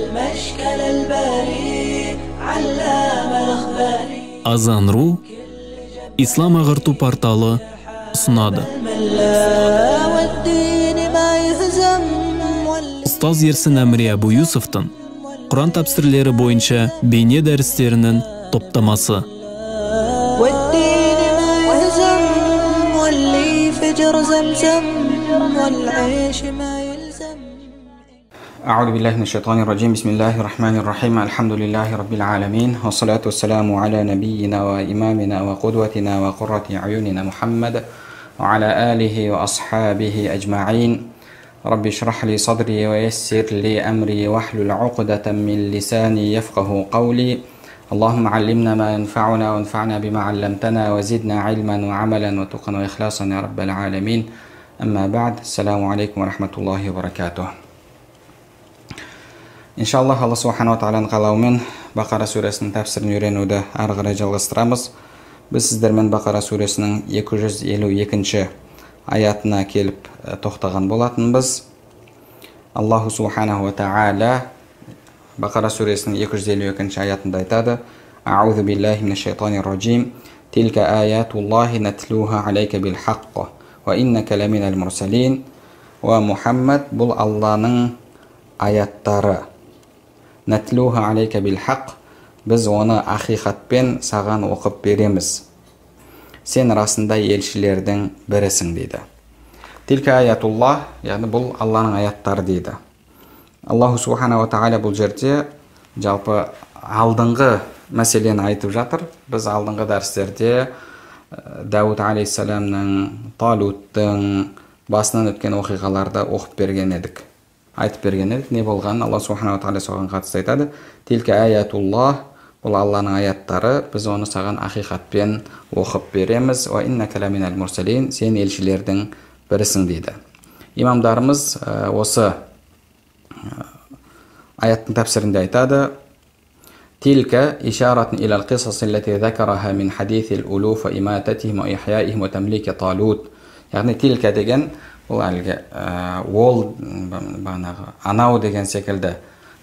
المشكل الباري علام الأخبار. Azan.ru İslam Ağırtı portalı sunады. Ұстаз Ерсін Әміре Абу Юсуфтың Құран тәпсірлері бойынша бейне дәрістерінің топтамасы. أعوذ بالله من الشيطان الرجيم. بسم الله الرحمن الرحيم. الحمد لله رب العالمين، والصلاة والسلام على نبينا وإمامنا وقدوتنا وقرة أعيننا محمد وعلى آله وأصحابه أجمعين. رب اشرح لي صدري ويسر لي أمري واحلل عقدة من لساني يفقه قولي. اللهم علمنا ما ينفعنا وانفعنا بما علمتنا وزدنا علما وعملا وتقا وإخلاصا يا رب العالمين. أما بعد، السلام عليكم ورحمة الله وبركاته. Иншаллах, Алла Субхану ва Тағаланың қалауымен Бақара сүресінің тәпсірін үйренуді ары қарай жалғастырамыз. Біз сіздермен Бақара сүресінің 252-ші аятына келіп тоқтаған болатынбыз. Аллаху Субхану ва Тағала Бақара сүресінің 252-ші аятында айтады: Аузу биллахи минаш шайтанир раджим. Тилка аятуллахи натлуха алейка бил хаққ ва иннака ламинал мурсалин. Ва Мухаммад, бұл Алланың аяттары. Натлуха алейка бил хақ, біз оны ақиқатпен саған оқып береміз. Сен расында елшілердің бірісің дейді. Тилка аятуллах, яғни бұл Алланың аяттары дейді. Аллаху Субхана ва Тағала бұл жерде жалпы алдыңғы мәселені айтып жатыр. Біз алдыңғы дәрістерде Дауд алейхиссаламның, Талуттың басынан өткен оқиғаларды оқып берген едік. Айтып берген едік, не болғанын Алла Субхана ва Тағала соған қатысты айтады. Тилка аятуллах, бұл Алланың аяттары, біз оны саған ақиқатпен оқып береміз. Ва иннака ламинал мурсалин, сен елшілердің бірісің дейді. Имамдарымыз осы аяттың тәпсірінде айтады: Тилка ишаратun илал қисас аллати закараха мин хадисил улуф ва имататихим ва ихяихим ва тамлики Талут. Яғни тилка деген бұл әлгі ол анау деген секілді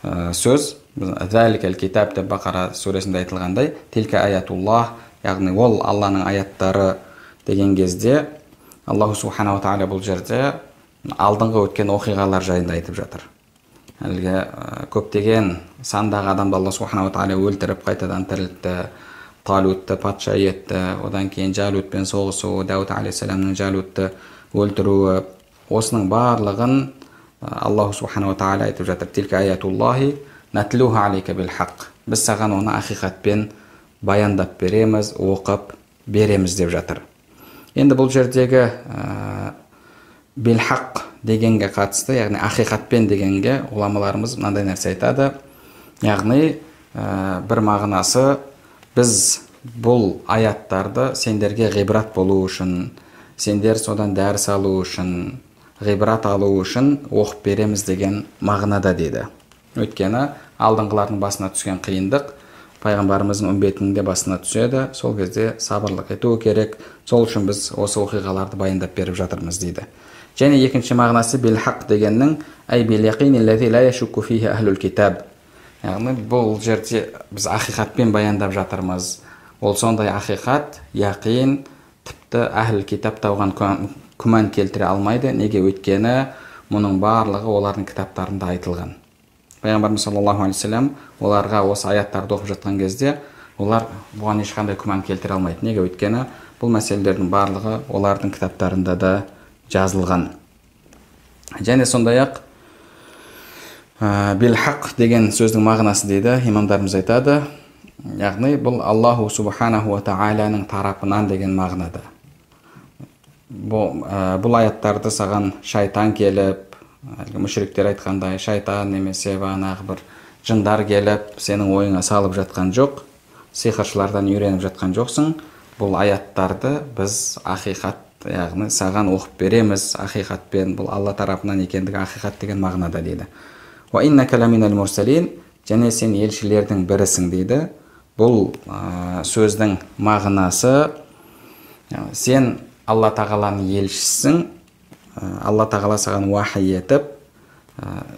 сөз. Заликал китаб деп Бақара сүресінде айтылғандай, тилка аятуллах, яғни ол Алланың аяттары деген кезде Аллаху Субхана ва Тағала бұл жерде алдыңғы өткен оқиғалар жайында айтып жатыр. Әлгі көптеген сандағы адамды Алла Субхана ва Тағала өлтіріп қайтадан тірілтті, Талутты патша етті, одан кейін Жалутпен соғысу, Дауд алейхиссаламның Жалутты өлтіруі, осының барлығын Аллаху Субхана ва Тағала айтып жатыр. Тилка аятуллахи натлуха алейка бил хақ, біз саған оны ақиқатпен баяндап береміз, оқып береміз деп жатыр. Енді бұл жердегі бил хақ дегенге қатысты, яғни ақиқатпен дегенге ғұламаларымыз мынандай нәрсе айтады. Яғни бір мағынасы, біз бұл аяттарды сендерге ғибрат болу үшін, сендер содан дәріс алу үшін, ғибрат алу үшін оқып береміз деген мағынада дейді. Өйткені алдыңғылардың басына түскен қиындық пайғамбарымыздың үмбетінің де басына түседі. Сол кезде сабырлық ету керек. Сол үшін біз осы оқиғаларды баяндап беріп жатырмыз дейді. Және екінші мағынасы бил хақ дегеннің ай бил яқин аллази ла яшукку фихи ахлул китаб. Яғни бұл жерде біз ақиқатпен баяндап жатырмыз. Ол сондай ақиқат, яқин, тіпті әхіл китапта оған күмән келтіре алмайды. Неге? Өйткені мұның барлығы олардың кітаптарында айтылған. Пайғамбарымыз саллаллаху алейхи вассалам оларға осы аяттарды оқып жатқан кезде олар бұған ешқандай күмән келтіре алмайды. Неге? Өйткені бұл мәселелердің барлығы олардың кітаптарында да жазылған. Және сондай-ақ бил хақ деген сөздің мағынасы дейді, имамдарымыз айтады. Яғни бұл Аллаху Субханаху ва Тағаланың тарапынан деген мағынада. Бұл аяттарды саған шайтан келіп, мүшриктер айтқандай, шайтан немесе бағанағы бір жындар келіп, сенің ойыңа салып жатқан жоқ, сиқыршылардан үйреніп жатқан жоқсың. Бұл аяттарды біз ақиқат, яғни саған оқып береміз ақиқатпен, бұл Алла тарапынан екендігі ақиқат деген мағынада дейді. Ва иннака ламинал мурсалин, және сен елшілердің бірісің дейді. Бұл сөздің мағынасы, сен Алла Тағаланың елшісің, Алла Тағала саған уахи етіп,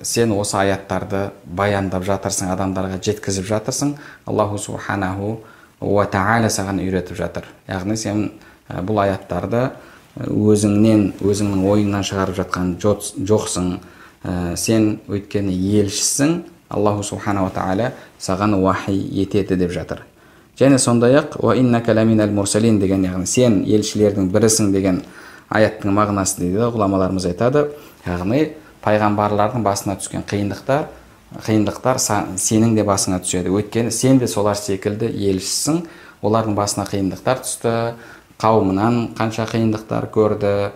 сен осы аяттарды баяндап жатырсың, адамдарға жеткізіп жатырсың, Аллаху субханаху уа тағала саған үйретіп жатыр. Яғни сен бұл аяттарды өзіңнің ойыңнан шығарып жатқан жоқсың. Сен өйткені елшісің, Аллаху субханаху тағала саған уахи етеді деп жатыр. Және сондай-ақ уа иннака ламинал мурсалин деген, яғни сен елшілердің бірісің деген аяттың мағынасы дейді, ғұламаларымыз айтады. Яғни пайғамбарлардың басына түскен қиындықтар сенің де басыңа түседі. Өйткені сен де солар секілді елшісің. Олардың басына қиындықтар түсті, қауымынан қанша қиындықтар көрді,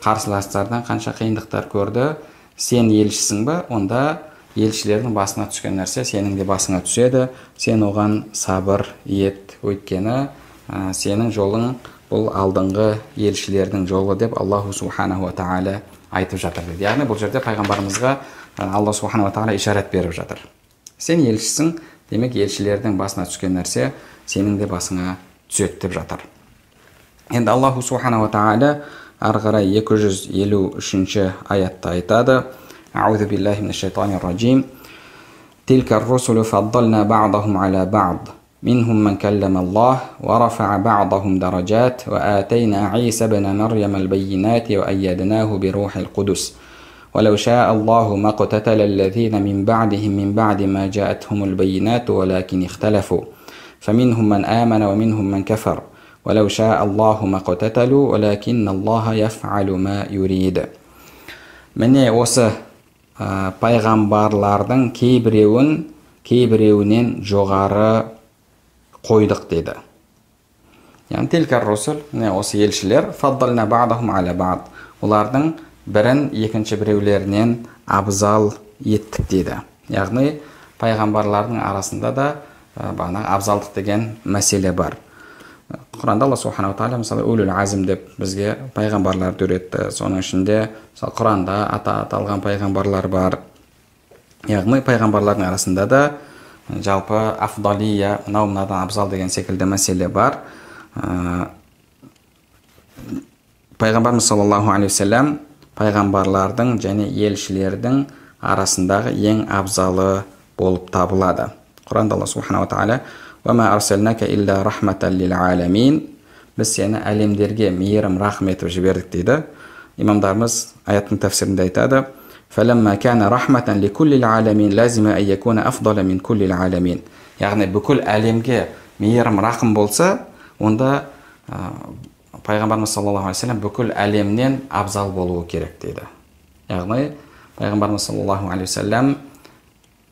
қарсыластардан қанша қиындықтар көрді. Сен елшісің ба, онда елшілердің басына түскен нәрсе сенің де басыңа түседі. Сен оған сабыр ет, өйткені сенің жолың бұл алдыңғы елшілердің жолы деп Аллаху субханаху ва тағала айтып жатыр дейді. Яғни бұл жерде пайғамбарымызға Алла субханаху ва тағала ишарат беріп жатыр. Сен елшісің, демек елшілердің басына түскен нәрсе сенің де басыңа түседі деп жатыр. Енді Аллаху субханаху ва тағала ары қарай 253 аятта айтады: Аузу биллахи минаш шайтанир ражим. Тилка ар-русулу фаддална ба'дахум аля ба'д. منهم من كلم الله ورفع بعضهم درجات وآتينا عيسى بن مريم البينات وأيدناه بروح القدس ولو شاء الله ما اقتتل الذين من بعدهم من بعد ما جاءتهم البينات ولكن اختلفوا فمنهم من آمن ومنهم من كفر ولو شاء الله ما اقتتلوا ولكن الله يفعل ما يريد. Міне осы пайғамбарлардың кейбіреуінен жоғары қойдық деді. Яғни тилкар русул, осы елшілер фаддална ба'дахум аля ба'д. Олардың бірін екінші біреулерінен абзал еттік деді. Яғни пайғамбарлардың арасында да абзалдық деген мәселе бар. Құранда Алла субханаху тағала мысалы улул азм деп бізге пайғамбарларды үйретті. Соның ішінде Құранда аталған пайғамбарлар бар. Яғни пайғамбарлардың арасында да жалпы афдалия, мынадан абзал деген секілді мәселе бар. Пайғамбарымыз саллаллаху алейхи вассалам пайғамбарлардың және елшілердің арасындағы ең абзалы болып табылады. Құранда Алла субханаху тағала: "Ва ма арсалнака илля рахматан лил аламин." Біз сені әлемдерге мейірім рахмет етіп жібердік дейді. Имамдарымыз аяттың тәфсирінде айтады: فلما كان رحمة لكل العالمين لازم أن يكون أفضل من كل العالمين. Яғни бүкіл әлемге мейірім рахым болса, онда пайғамбарымыз саллаллаху алейхи вассалам бүкіл әлемнен абзал болуы керек дейді. Яғни пайғамбарымыз саллаллаху алейхи вассалам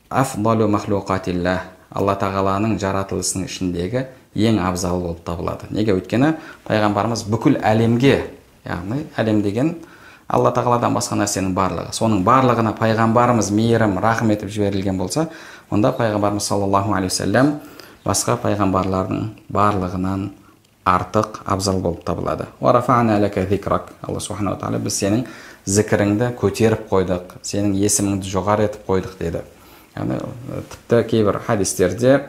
афдалу махлуқатиллах, Алла тағаланың жаратылысының ішіндегі ең абзал болып табылады. Неге? Өйткені пайғамбарымыз бүкіл әлемге, яғни әлем деген Алла тағаладан басқа нәрсенің барлығы, соның барлығына пайғамбарымыз мейірім рахым етіп жіберілген болса, онда пайғамбарымыз саллаллаху алейхи вассалам басқа пайғамбарлардың барлығынан артық абзал болып табылады. Ва рафа'на лака зикрак. Алла субханаху ва тағала: біз сенің зікіріңді көтеріп қойдық, сенің есіміңді жоғары етіп қойдық деді. Яғни тіпті кейбір хадистерде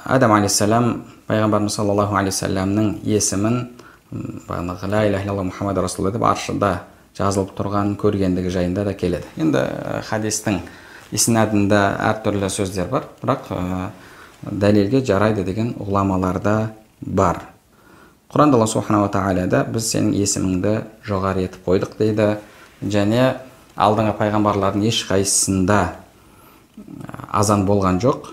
Адам алейхиссалам пайғамбарымыз саллаллаху алейхи вассаламның есімін бағанағы ла иляха илlalloh Мұхаммад расулуллах деп аршыда жазылып тұрған көргендігі жайында да келеді. Енді хадистің иснадында әртүрлі сөздер бар, бірақ дәлелге жарайды деген ғұламаларда бар. Құранда Алла субханаху ва тағалада біз сенің есіміңді жоғары етіп қойдық дейді, және алдыңғы пайғамбарлардың ешқайсысында азан болған жоқ.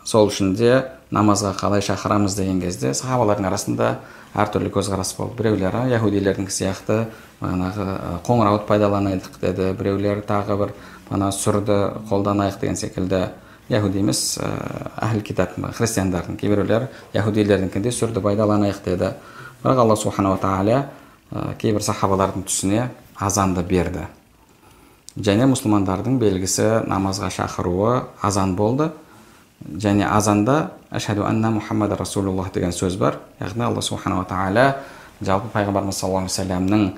Сол үшін де намазға қалай шақырамыз деген кезде сахабалардың арасында әртүрлі көзқарас болды. Біреулері яһудилердің сияқты қоңырауды пайдаланайық деді, біреулер тағы бір сүрді қолданайық деген секілді. Яһуди емес, әхл китап христиандардың кейбіреулері яһудилердіңкінде сүрді пайдаланайық деді. Бірақ Алла субханаху ва тағала кейбір сахабалардың түсіне азанды берді. Және мұсылмандардың белгісі намазға шақыруы азан болды. Және азанда ашхаду анна Мұхаммад расулуллах деген сөз бар. Яғни Алла субханаху ва тағала жалпы пайғамбарымыз саллаллаху алейхи вассаламның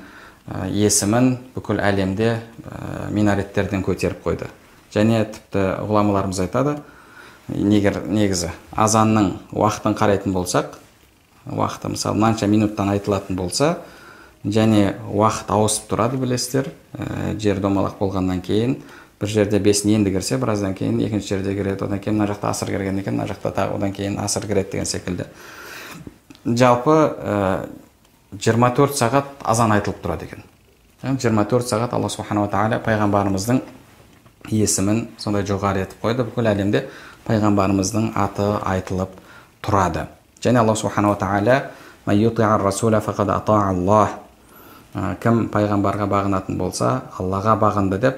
есімін бүкіл әлемде минареттерден көтеріп қойды. Және тіпті ғұламаларымыз айтады, негізі азанның уақытын қарайтын болсақ, уақыты мысалы мынанша минуттан айтылатын болса, және уақыт ауысып тұрады, білесіздер. Жер домалақ болғаннан кейін бір жерде бесін енді кірсе, біраздан кейін екінші жерде кіреді, одан кейін мына жақта асыр кірген екен, мына жақта тағы одан кейін асыр кіреді деген секілді. Жалпы 24 сағат азан айтылып тұрады екен. 24 сағат Алла Субханала Тағала пайғамбарымыздың есімін сондай жоғары етіп қойды. Бүкіл әлемде пайғамбарымыздың аты айтылып тұрады. Және Алла Субханала Тағала кім пайғамбарға бағынатын болса, Аллаға бағынды деп,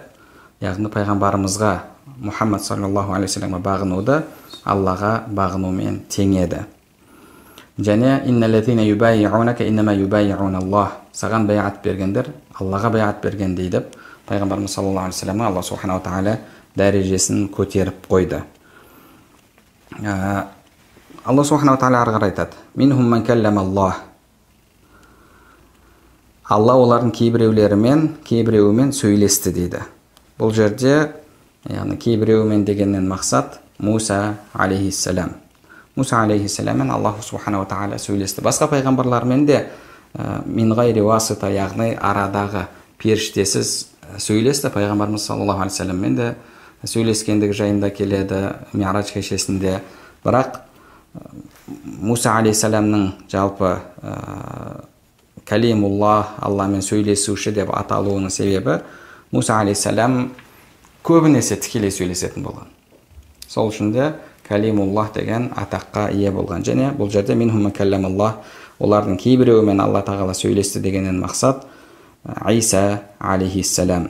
яғни пайғамбарымызға Мұхаммад саллаллаху алейхи вассаламға бағынуды Аллаға бағынумен тең еді. Және саған бәйат бергендер Аллаға бәйат бергендей деп пайғамбарымыз саллаллаху алейхи вассаламға Алла Субханала Тағала дәрежесін көтеріп қойды. Алла Субханала Тағала ары қарай айтады: Минхум ман каллама Аллах. Алла олардың кейбіреуімен сөйлесті дейді. Бұл жерде, яғни кейбіреуімен дегеннен мақсат Муса алейхиссалам. Муса алейхиссаламмен Аллаху Субханала Тағала сөйлесті. Басқа пайғамбарлармен де мин ғайри васита, яғни арадағы періштесіз сөйлесті. Пайғамбарымыз саллаллаху алейхи вассаламмен де сөйлескендігі жайында келеді Ми'радж кешесінде. Бірақ Муса алейхиссаламның жалпы Калимуллах, Алламен сөйлесуші деп аталуының себебі Муса алейхиссалам көбінесе тікелей сөйлесетін болған. Сол үшін де Калимуллах деген атаққа ие болған. Және бұл жерде минхум ман каллама Аллах, олардың кейбіреуімен Алла Тағала сөйлесті дегеннен мақсат Иса алейхиссалам.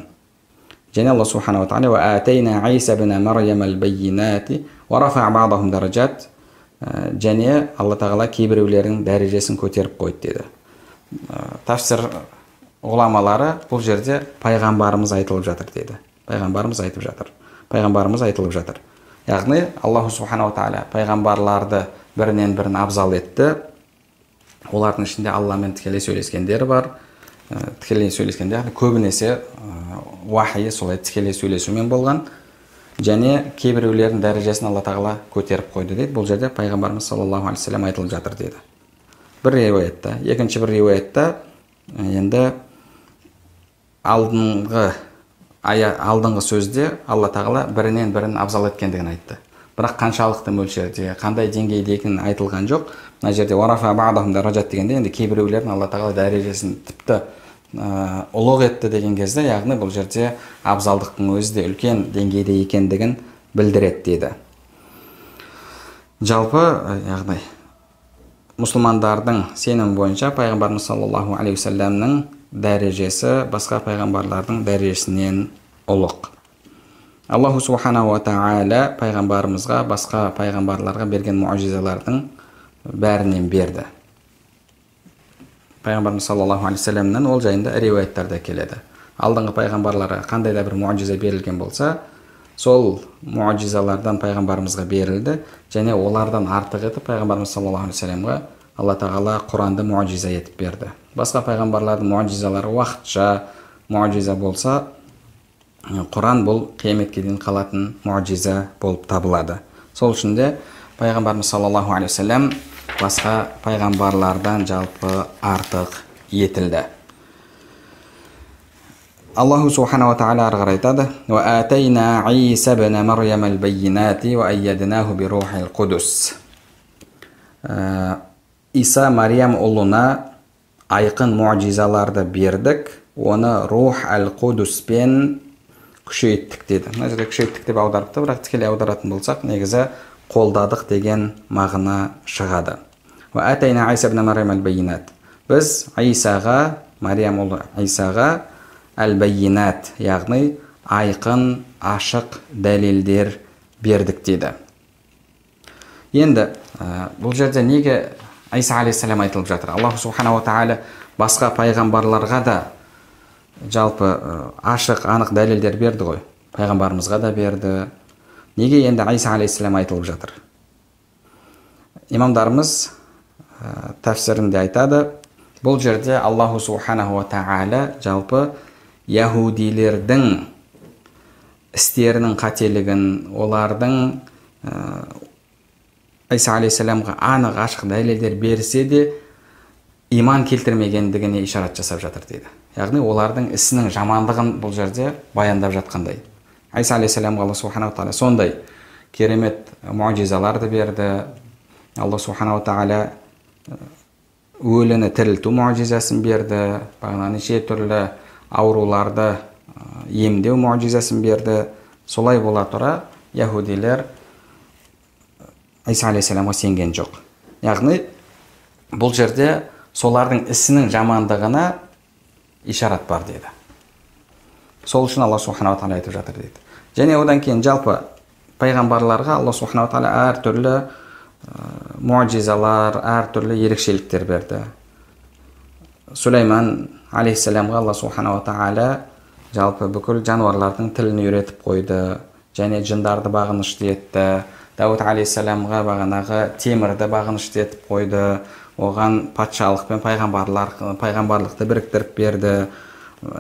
Және Алла Субханала Тағала ва атайна Иса ибн Марьям ал-баййинати ва рафа'a ба'дахум даражат. Және Алла Тағала кейбіреулердің дәрежесін көтеріп қойды деді. Тафсир ғұламалары бұл жерде пайғамбарымыз айтылып жатыр деді. Пайғамбарымыз айтылып жатыр. Яғни Аллаху Субханала Тағала пайғамбарларды бірінен бірін абзал етті. Олардың ішінде Алламен тікелей сөйлескендері бар. Тікелей сөйлескенде көбінесе уахи солай тікелей сөйлесумен болған. Және кейбіреулердің дәрежесін Алла Тағала көтеріп қойды дейді. Бұл жерде пайғамбарымыз саллаллаху алейхи вассалам айтылып жатыр деді. Бір риуаятта, екінші бір риуаятта енді алдыңғы сөзде Алла Тағала бірінен бірін абзал еткендігін айтты. Бірақ қаншалықты мөлшерде, қандай деңгейде екенін айтылған жоқ. Мына жерде уарафа ба'дахум даражат дегенде енді кейбіреулердің Алла Тағала дәрежесін тіпті ұлық етті деген кезде, яғни бұл жерде абзалдықтың өзі де үлкен деңгейде екендігін білдіреді дейді. Жалпы, яғни мұсылмандардың сенім бойынша пайғамбарымыз саллаллаху алейхи вассаламның дәрежесі басқа пайғамбарлардың дәрежесінен ұлық. Аллаху Субханаху ва Тағала пайғамбарымызға басқа пайғамбарларға берген муъжизалардың бәрінен берді. Пайғамбарымыз саллаллаху алейхи вассаламнан ол жайында риуаяттарда келеді. Алдыңғы пайғамбарларға қандай да бір муъжиза берілген болса, сол муъжизалардан пайғамбарымызға берілді, және олардан артық етіп пайғамбарымыз саллаллаху алейхи вассаламға Алла Тағала Құранды муъжиза етіп берді. Басқа пайғамбарлардың муъжизалары уақытша муъжиза болса, Құран бұл қияметке дейін қалатын муъжиза болып табылады. Сол үшін де пайғамбарымыз саллаллаху алейхи вассалам басқа пайғамбарлардан жалпы артық етілді. Аллаху Субханаху ва Тағала ары қарай айтады: «Ва атайна Иса ибн Марьям ал-баййинати ва айяднаху би рухил қудус». Иса Мариям ұлына айқын муъжизаларды бердік, оны рух ал-қудуспен күшейттік деді. Мына жерде күшейттік деп аударыпты, бірақ тікелей аударатын болсақ, негізі қолдадық деген мағына шығады. Ва атайна Иса ибн Марьям ал-баййинат. Біз Исаға, Мариям ұлы Исаға әл-баййинат, яғни айқын, ашық дәлелдер бердік деді. Енді бұл жерде неге Иса алейхиссалам айтылып жатыр? Аллаху Субханаху ва Тағала басқа пайғамбарларға да жалпы ашық, анық дәлелдер берді ғой. Пайғамбарымызға да берді. Неге енді Иса алейхиссалам айтылып жатыр? Имамдарымыз тәфсірінде айтады, бұл жерде Аллаху Субханаху ва Тағала жалпы яһудилердің істерінің қателігін, олардың Иса алейхиссаламға анық ашық дәлелдер берсе де, иман келтірмегендігіне ишарат жасап жатыр дейді. Яғни олардың ісінің жамандығын бұл жерде баяндап жатқандай. Айса алейхиссаламға Алла субханала тағала сондай керемет муъжизаларды берді. Алла субханала тағала өліні тірілту муъжизасын берді. Бағана неше түрлі ауруларды емдеу муъжизасын берді. Солай бола тұра яһудилер Айса алейхиссаламға сенген жоқ. Яғни бұл жерде солардың ісінің жамандығына ишарат бар дейді. Сол үшін Алла субханала тағала айтып жатыр дейді. Және одан кейін жалпы пайғамбарларға Алла субханала тағала әртүрлі муъжизалар, әртүрлі ерекшеліктер берді. Сулейман алейхиссаламға Алла субханала тағала жалпы бүкіл жануарлардың тілін үйретіп қойды, және жындарды бағынышты етті. Дауд алейхиссаламға бағанағы темірді бағынышты етіп қойды. Оған патшалық пен пайғамбарлықты біріктіріп берді.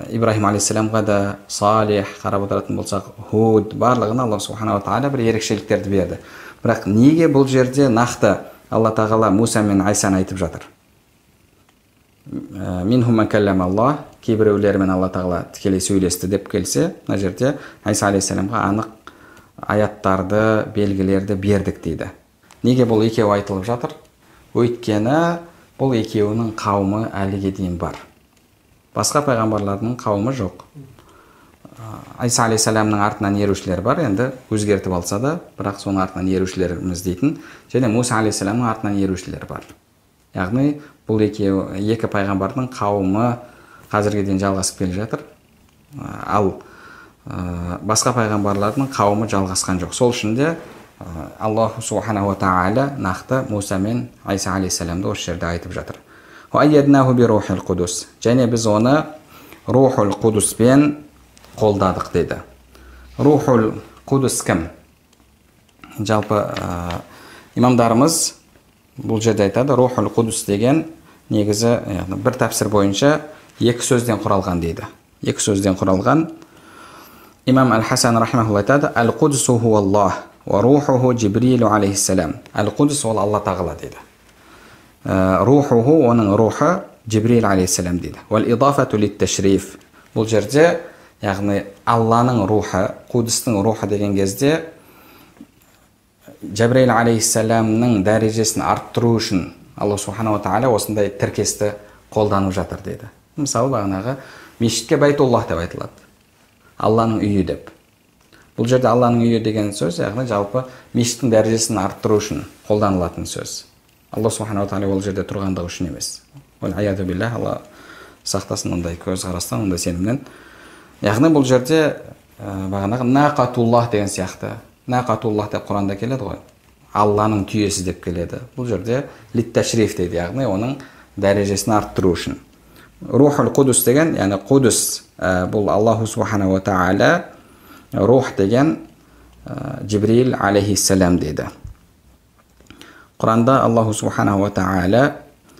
Ибрахим алейхиссаламға да Салих, қарап отыратын болсақ, Худ, барлығына Алла субханала тағала бір ерекшеліктерді берді. Бірақ неге бұл жерде нақты Алла тағала Муса мен Айсаны айтып жатыр? Минхум мен кәлләм Аллах, кейбіреулерімен Алла тағала тікелей сөйлесті деп келсе, мына жерде Айса алейхиссаламға анық аяттарды, белгілерді бердік дейді. Неге бұл екеуі айтылып жатыр? Өйткені бұл екеуінің қауымы әліге дейін бар. Басқа пайғамбарлардың қауымы жоқ. Айса алейхиссаламның артынан ерушілер бар, енді өзгертіп алса да, бірақ соның артынан ерушілеріміз дейтін, және Муса алейхиссаламның артынан ерушілер бар. Яғни бұл екі пайғамбардың қауымы қазірге дейін жалғасып келе жатыр. Ал басқа пайғамбарлардың қауымы жалғасқан жоқ. Сол үшін де Аллаху субханаху тағала нақты Муса мен Айса алейхиссаламды осы жерде айтып жатыр. Және біз оны Рухул Қудуспен қолдадық деді. Рухул Қудус кім? Жалпы имамдарымыз бұл жерде айтады, Рухул Қудус деген негізі бір тәпсір бойынша екі сөзден құралған дейді. Екі сөзден құралған. Имам Ал-Хасан рахимахулла айтады, Ал-Қудусу хуаллах, ва рухуху Джибрилу алейхиссалам. Ал-Қудус ол Алла тағала дейді. Рухуху, оның рухы Джибрил алейхиссалам дейді. Вал-идафату лит-ташриф. Бұл жерде, яғни Алланың рухы, Қудустың рухы деген кезде Джабраил алейхиссаламның дәрежесін арттыру үшін Алла субханала тағала осындай тіркесті қолданып жатыр дейді. Мысалы бағанағы мешітке Байтуллах деп айтылады. Алланың үйі деп. Бұл жерде Алланың үйі деген сөз, яғни жалпы мешіттің дәрежесін арттыру үшін қолданылатын сөз. Алла субханала тағала ол жерде тұрғандығы үшін емес. Вал-аяду биллах, Алла сақтасын ондай көзқарастан, ондай сенімнен. Яғни бұл жерде бағанағы нақатуллах деген сияқты. Нақатуллах деп Құранда келеді ғой. Алланың түйесі деп келеді. Бұл жерде лит-ташриф дейді, яғни оның дәрежесін арттыру үшін. Рухул Қудус деген, яғни Қудус бұл Аллаху субханаху тағала, рух деген Джибрил алейхиссалам дейді. Құранда Аллаху субханаху тағала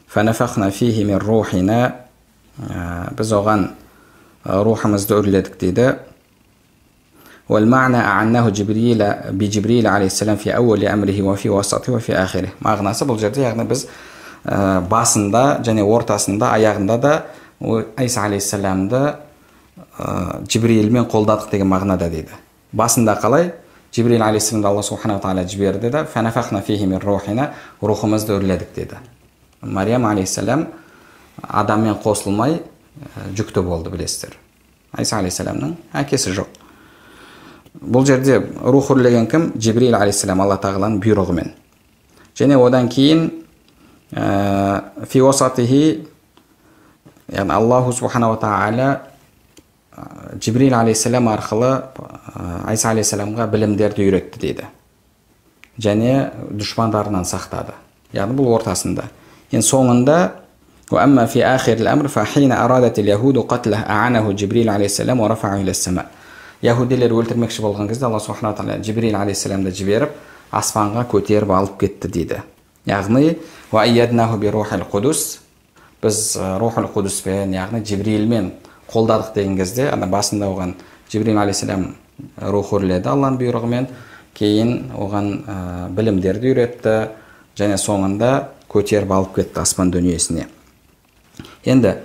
фанафахна фихи мин рухина, біз оған рухымызды үрледік дейді. والمعنى أعناه بجبريل عليه السلام في أول أمره وفي وسطه وفي آخره. Мағынасы бұл жерде, яғни біз басында және ортасында, аяғында да Айса алейхиссаламды Джибрилмен қолдадық деген мағынада дейді. Басында қалай? Джибрил алейхиссаламды Алла субханаху тағала жіберді де, фанафахна фихи мин рухина, рухымызды үрледік дейді. Мариям алейхиссалам адаммен қосылмай жүкті болды, білесіздер. Айса алейхиссаламның әкесі жоқ. Бұл жерде рух үрлеген кім? Джибрил алейхиссалам, Алла тағаланың бұйрығымен. Және одан кейін фи васатихи, яғни Аллаху субханаху тағала Джибрил алейхиссалам арқылы Айса алейхиссаламға білімдерді үйретті дейді. Және дұшпандарынан сақтады. Яғни бұл ортасында. Енді соңында وأما في آخر الأمر فحين أرادت اليهود قتله أعانه جبريل عليه السلام ورفعه إلى السماء. Яһудилер өлтірмекші болған кезде Алла субханаху тағала Джибрил алейхиссаламды жіберіп, аспанға көтеріп алып кетті дейді. Яғни ва айяднаху би рухил Қудус, біз рухул Қудуспен, яғни Джибрилмен қолдадық деген кезде, басында оған Джибрил алейхиссалам рух үрледі Алланың бұйрығымен, кейін оған білімдерді үйретті, және соңында көтеріп алып кетті аспан дүниесіне. Енді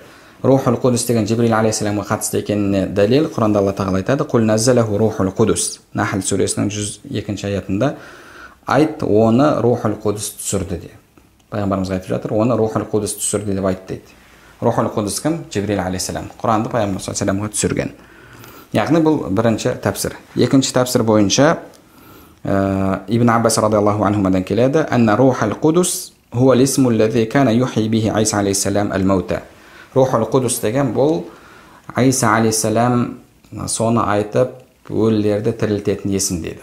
Рухул Қудус деген Жибрил алейхиссаламға қатысты екеніне дәлел Құранда Алла тағала айтады: "Құл наззалаху Рухул Қудус". Нахл сүресінің 102 аятында айт, оны Рухул Қудус түсірді де. Пайғамбарымыз айтып жатыр, оны Рухул Қудус түсірді деп айт дейді. Рухул Қудус кім? Жибрил алейхиссалам. Құранды Пайғамбар саллаллаху алейхи түсірген. Яғни бұл бірінші тәпсір. Екінші тәпсір бойынша Ибн Аббас радиаллаху анхумадан келеді: "Анна Рухул Қудус хуа лисму аллази кана юхи бихи Айса алейхиссалам ал-маута". Рухул Қудус деген бұл Айса алейхиссалам соны айтып өлілерді тірілтетін есім дейді.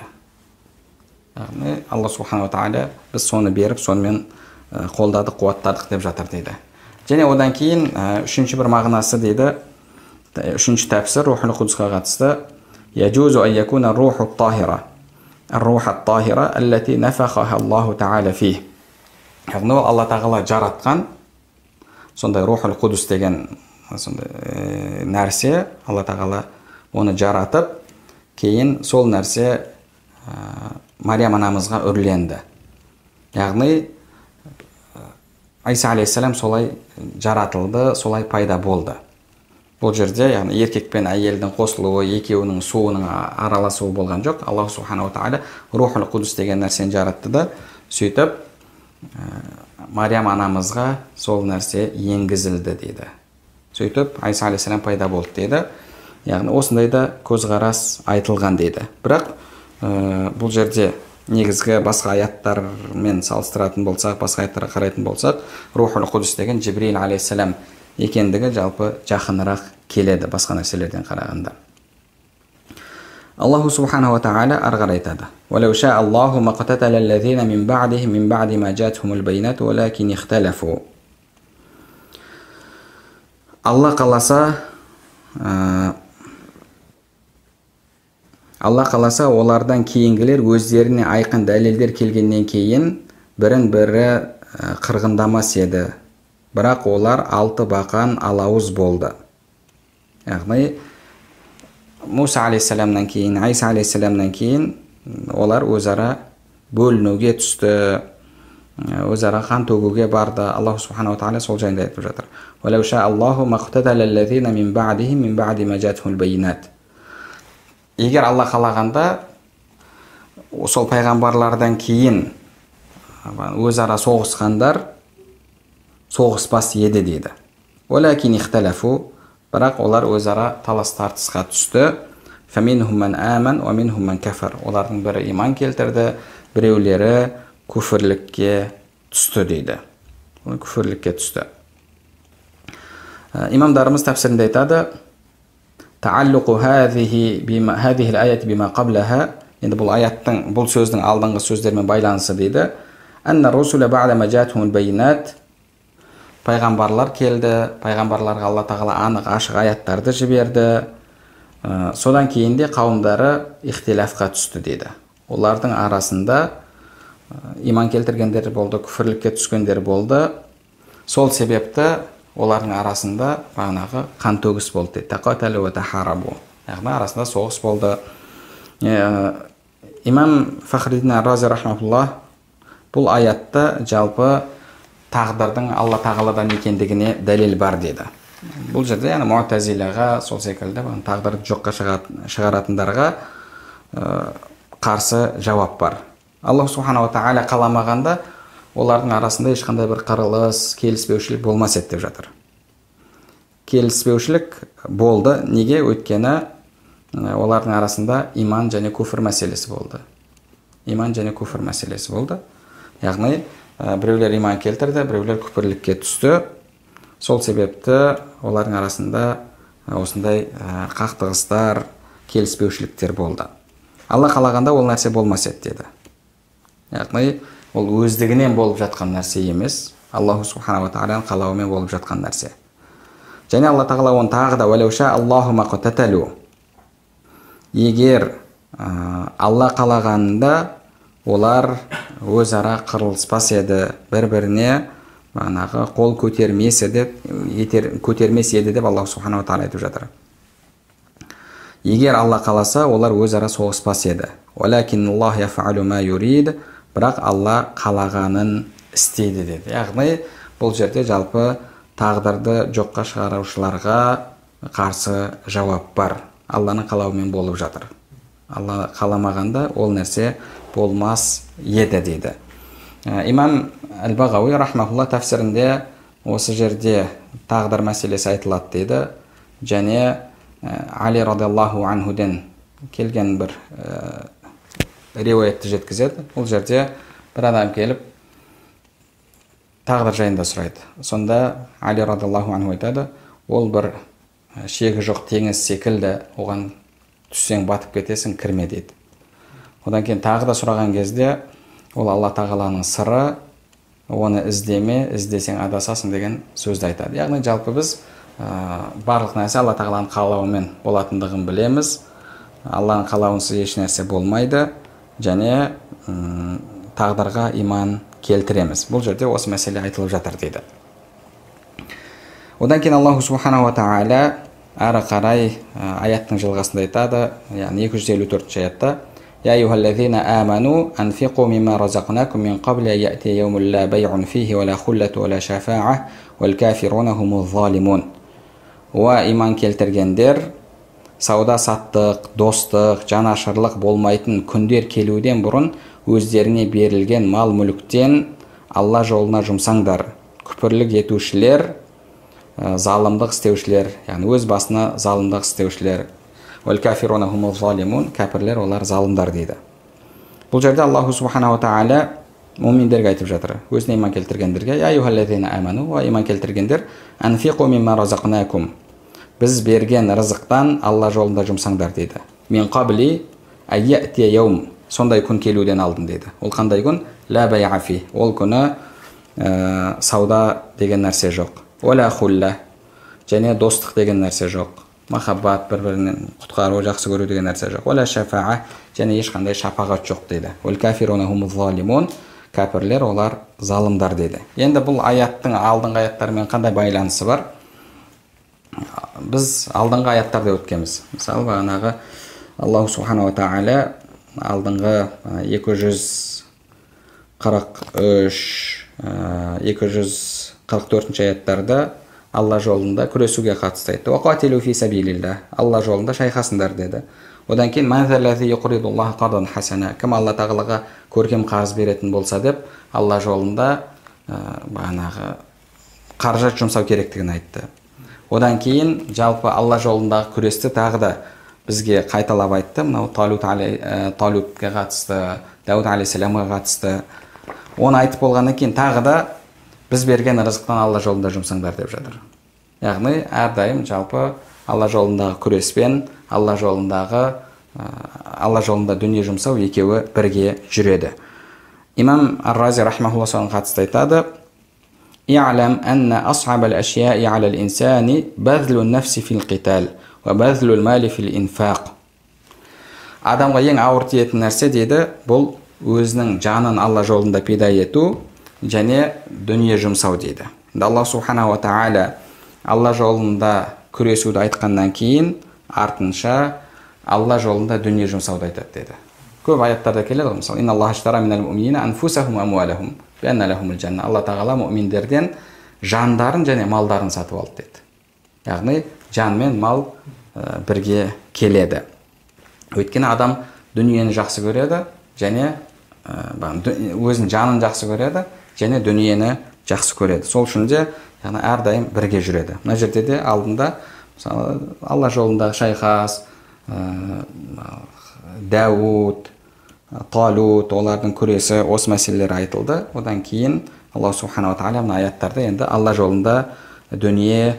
Яғни Алла субхана ва тағала біз соны беріп, сонымен қолдадық, қуаттадық деп жатыр дейді. Және одан кейін үшінші бір мағынасы дейді, үшінші тәпсір Рухул Қудусқа қатысты: "Яджузу ан якуна руху ат-тахира, ар-руха ат-тахира аллати нафахаха Аллаху тағала фих". Яғни ол Алла тағала жаратқан сондай Рухул Қудус деген сондай нәрсе, Алла тағала оны жаратып, кейін сол нәрсе Мариям анамызға үрленді. Яғни Айса алейхиссалам солай жаратылды, солай пайда болды. Бұл жерде яғни еркек пен әйелдің қосылуы, екеуінің суының араласуы болған жоқ. Аллах субхана ва тағала Рухул Қудус деген нәрсені жаратты да, сөйтіп Мариям анамызға сол нәрсе енгізілді дейді. Сөйтіп Айса алейхиссалам пайда болды дейді. Яғни осындай да көзқарас айтылған дейді. Бірақ бұл жерде негізгі басқа аяттармен салыстыратын болсақ, басқа аяттарға қарайтын болсақ, Рухул Қудус деген Жибрил алейхиссалам екендігі жалпы жақынырақ келеді басқа нәрселерден қарағанда. Аллаху субхана ва тағала арғар айтады: "Валау ша Аллаху мaqtatala аллазина мин ба'дихим мин ба'ди ма джатхумул байнату валакин ихталафу". Алла қаласа олардан кейінгілер өздеріне айқын дәлелдер келгеннен кейін бірін бірі қырғындамас еді. Бірақ олар алты бақан алауыз болды. Яғни Муса алейхиссаламнан кейін, Айса алейхиссаламнан кейін олар өзара бөлінуге түсті, өзара қан төгуге барды. Аллах субхана ва тағала сол жайында айтып жатыр: "Валау ша Аллаху мaqtatala аллазина мин ба'дихим мин ба'ди ма джатхумул байнат". Егер Алла қалағанда сол пайғамбарлардан кейін өзара соғысқандар соғыспас еді дейді. Валакин ихталафу, бірақ олар өзара талас тартысқа түсті. Фаминхум ман аман ва минхум ман кафар. Олардың бірі иман келтірді, біреулері күфірлікке түсті дейді. Күфірлікке түсті. Имамдарымыз тәпсірінде айтады: "Тааллуқу хазихи ал-аят бима қаблаха". Енді бұл аяттың, бұл сөздің алдыңғы сөздермен байланысы дейді. "Анна русула бa'да ма джатхумул байнат". Пайғамбарлар келді, пайғамбарларға Алла тағала анық ашық аяттарды жіберді. Содан кейін де қауымдары ихтилафқа түсті дейді. Олардың арасында иман келтіргендер болды, күфірлікке түскендер болды. Сол себепті олардың арасында бағанағы қан төгіс болды дейді. Тақаталу ва тахарабу. Яғни арасында соғыс болды. Имам Фахриддин ар-Рази рахматуллах бұл аятта жалпы тағдырдың Алла тағаладан екендігіне дәлел бар деді. Бұл жерде яғни Муътазилаға, сол секілді тағдырды жоққа шығаратындарға қарсы жауап бар. Аллах субхана ва тағала қаламағанда олардың арасында ешқандай бір қырылыс, келіспеушілік болмас еді деп жатыр. Келіспеушілік болды. Неге? Өйткені олардың арасында иман және күфір мәселесі болды. Иман және күфір мәселесі болды. Яғни біреулер иман келтірді, біреулер күфірлікке түсті. Сол себепті олардың арасында осындай қақтығыстар, келіспеушіліктер болды. Алла қалағанда ол нәрсе болмас еді деді. Яғни ол өздігінен болып жатқан нәрсе емес, Аллаху субхана ва тағаланың қалауымен болып жатқан нәрсе. Және Алла тағала оны тағы да "Валау ша Аллаху мaqtatala". Егер Алла қалағанда олар өзара қырылыспас еді, бір-біріне қол көтермес еді деп Аллах субхана ва тағала айтып жатыр. Егер Алла қаласа, олар өзара соғыспас еді. Валакин Аллах яфалу ма юрид. Бірақ Алла қалағанын істейді деді. Яғни бұл жерде жалпы тағдырды жоққа шығарушыларға қарсы жауап бар. Алланың қалауымен болып жатыр. Алла қаламағанда ол нәрсе болмас еді дейді. Имам Әл-Бағауи рахмахулла тәфсірінде осы жерде тағдыр мәселесі айтылады дейді. Және Али радиаллаху анхуден келген бір риуаятты жеткізеді. Ол жерде бір адам келіп тағдыр жайында сұрайды. Сонда Али радиаллаху анху айтады, ол бір шегі жоқ теңіз секілді, оған түссең батып кетесің, кірме дейді. Одан кейін тағы да сұраған кезде ол Алла тағаланың сыры, оны іздеме, іздесең адасасың деген сөзді айтады. Яғни жалпы біз барлық нәрсе Алла тағаланың қалауымен болатындығын білеміз. Алланың қалауынсыз еш нәрсе болмайды және тағдырға иман келтіреміз. Бұл жерде осы мәселе айтылып жатыр дейді. Одан кейін Аллаху субханаху ва тағала әрі қарай аяттың жалғасында айтады, яғни 254 аятта: «Я айюхаллазина аману анфиқу мимма разақнакум мин қабли ан яътия яумун ла байъун фихи ва ла хуллату ва ла шафа'a вал кафируна хумуз залимун». Уа иман келтіргендер, сауда саттық, достық, жанашырлық болмайтын күндер келуден бұрын өздеріне берілген мал мүліктен Алла жолына жұмсаңдар. Күпірлік етушілер, залымдық істеушілер, яғни өз басына залымдық істеушілер. Вал кафируна хумуз залимун, кәпірлер олар залымдар дейді. Бұл жерде Аллаху субханаху ва тағала муминдерге айтып жатыр. Өзіне иман келтіргендерге: «Я айюхаллазина аману», ва иман келтіргендер, анфиқу мимма разақнакум, біз берген рызықтан Алла жолында жұмсаңдар дейді. Мин қабли ан яътия яум, сондай күн келуден алдын дейді. Ол қандай күн? Ла байъа фи, ол күні сауда деген нәрсе жоқ. Ва ла хулла, және достық деген нәрсе жоқ. Махаббат, бір-бірінен құтқару, жақсы көру деген нәрсе жоқ. Ва ла шафа'a, және ешқандай шапағат жоқ дейді. Вал кафируна хумуз залимун, кәпірлер олар залымдар дейді. Енді бұл аяттың алдыңғы аяттармен қандай байланысы бар? Біз алдыңғы аяттарда өткенбіз. Мысалы, бағанағы Аллаху субханаху ва тағала алдыңғы 243-244 аяттарда Алла жолында күресуге қатысты айтты. Уақатилу фи сабилилла, Алла жолында шайқасыңдар деді. Одан кейін манзаллази юқридуллаха қардан хасана, кім Алла тағалаға көркем қарыз беретін болса деп Алла жолында бағанағы қаражат жұмсау керектігін айтты. Одан кейін жалпы Алла жолындағы күресті тағы да бізге қайталап айтты. Мынау Талутқа қатысты, Дауд алейхиссаламға қатысты. Оны айтып болғаннан кейін тағы да біз берген рызықтан Алла жолында жұмсаңдар деп жатыр. Яғни әрдайым жалпы Алла жолындағы күреспен Алла жолында дүние жұмсау екеуі бірге жүреді. Имам Ар-Рази рахмахулла соған қатысты айтады: «И'лам анна ас'абал ашияи 'алал инсани базлу нафси фил қитал ва базлу мали фил инфақ». Адамға ең ауыр тиетін нәрсе дейді, бұл өзінің жанын Алла жолында пида ету және дүние жұмсау дейді. Алла субханаху ва тағала Алла жолында күресуді айтқаннан кейін артынша Алла жолында дүние жұмсауды айтады деді. Көп аяттарда келеді, мысалы: «Инналлаха аштара минал муъминина анфусахум ва амвалахум би анна лахумул жанна». Алла тағала муъминдерден жандарын және малдарын сатып алды деді. Яғни жан мен мал бірге келеді. Өйткені адам дүниені жақсы көреді және өзінің жанын жақсы көреді және дүниені жақсы көреді. Сол үшін де әрдайым бірге жүреді. Мына жерде де алдында мысалы Алла жолындағы шайқас, Дауд, Талут, олардың күресі, осы мәселелер айтылды. Одан кейін Алла субханаху ва тағала мына аяттарда енді Алла жолында дүние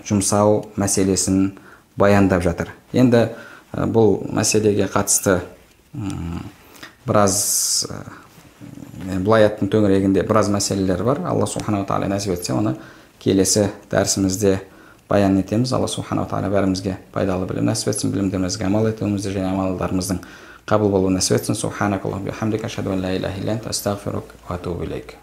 жұмсау мәселесін баяндап жатыр. Енді бұл мәселеге қатысты біраз бұл аяттың төңірегінде біраз мәселелер бар. Алла субханаху ва тағала нәсіп етсе, оны келесі дәрісімізде баян етеміз. Алла субханаху ва тағала бәрімізге пайдалы білім нәсіп етсін, білімдерімізге амал етуімізді және амалдарымыздың қабыл болуын нәсіп етсін. Субханакаллахумма ва бихамдика, ашһаду ан ла илаха илля анта, астағфирука ва атубу илейк.